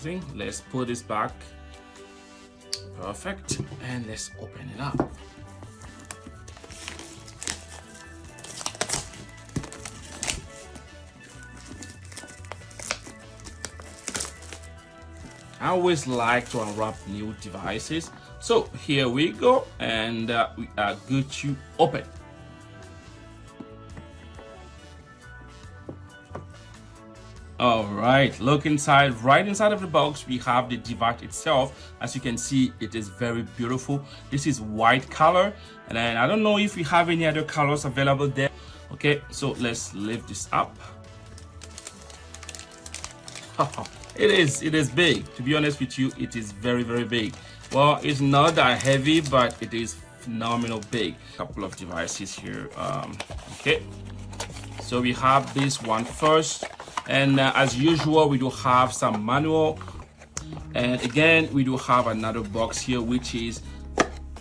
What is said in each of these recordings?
everything. Let's put this back. Perfect. And let's open it up. I always like to unwrap new devices. So here we go, and we are good to open. All right, look inside. Right inside of the box, we have the device itself. As you can see, it is very beautiful. This is white color, and then I don't know if we have any other colors available there. Okay, so let's lift this up. It is big. To be honest with you, it is very, very big. Well, it's not that heavy, but it is phenomenal big. Couple of devices here. Okay, so we have this one first, and as usual, we do have some manual, and again, we do have another box here, which is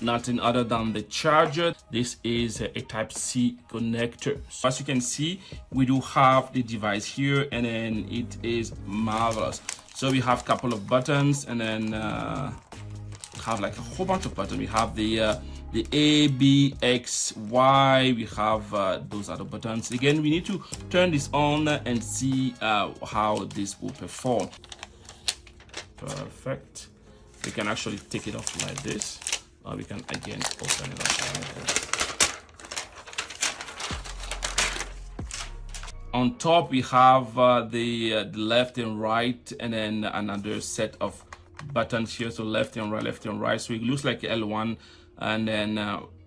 nothing other than the charger. This is a Type-C connector. So as you can see, we do have the device here, and then it is marvelous. So we have a couple of buttons, and then have like a whole bunch of buttons. We have the A, B, X, Y. We have those other buttons. Again, we need to turn this on and see how this will perform. Perfect. We can actually take it off like this. We can again open it up. On top we have the left and right, and then another set of buttons here. So left and right. So it looks like L1, and then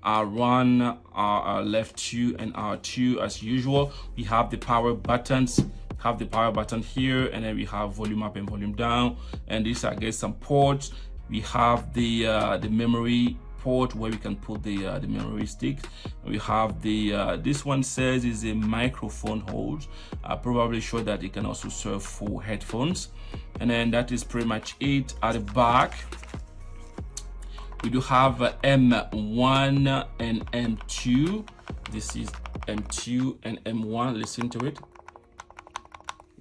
R1, R left 2, and R2 as usual. We have the power buttons. Have the power button here, and then we have volume up and volume down, and these are, I guess, some ports. We have the memory port where we can put the memory stick. We have the this one says is a microphone hold. Probably sure that it can also serve for headphones, and then that is pretty much it. At the back, we do have M1 and M2. This is M2 and M1. Listen to it.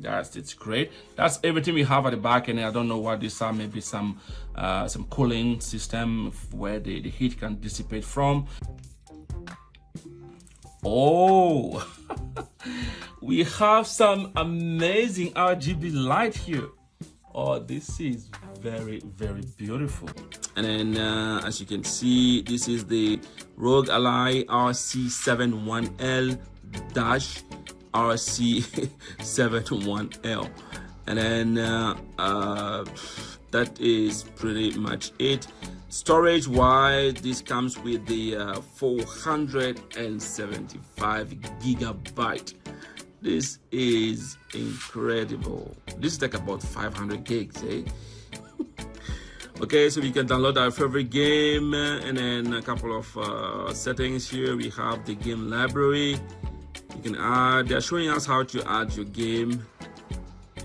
It's great. That's everything we have at the back, and I don't know what these are. Maybe some cooling system where the heat can dissipate from. Oh, we have some amazing RGB light here. Oh, this is very, very beautiful. And then as you can see, this is the ROG Ally RC71L dash RC71L, and then that is pretty much it. Storage wise, this comes with the 475 gigabyte. This is incredible. This is like about 500 gigs, eh? Okay, so we can download our favorite game, and then a couple of settings here. We have the game library. You can add, they're showing us how to add your game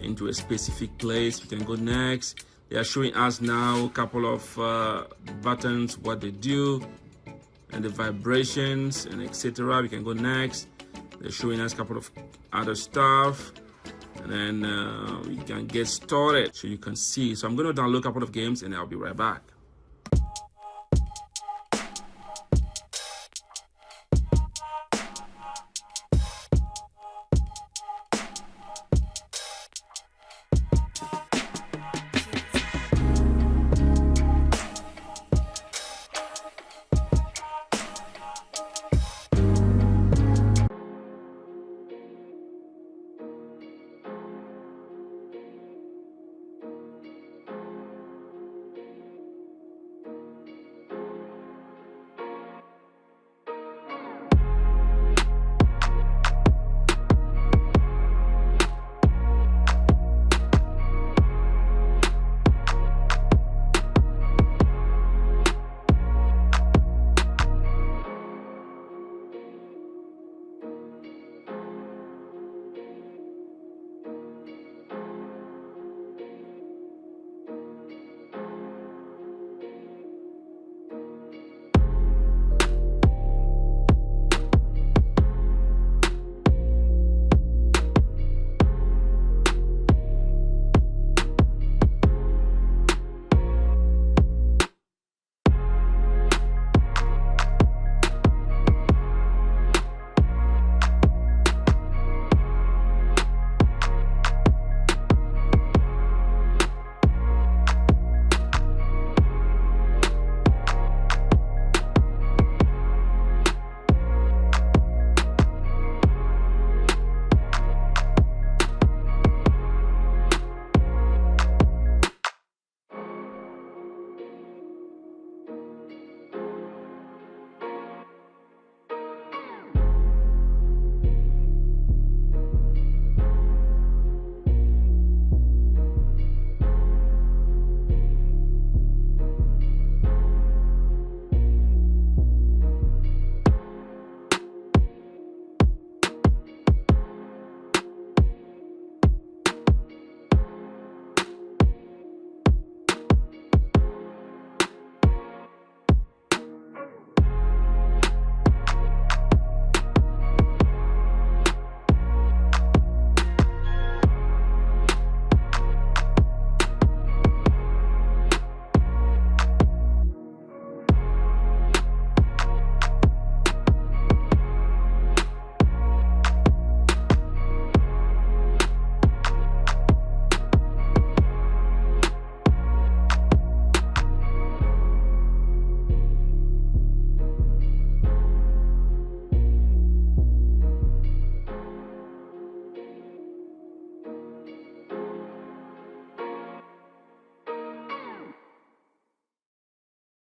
into a specific place. We can go next. They are showing us now a couple of buttons, what they do, and the vibrations, and etc. We can go next. They're showing us a couple of other stuff, and then we can get started so you can see. So I'm going to download a couple of games, and I'll be right back.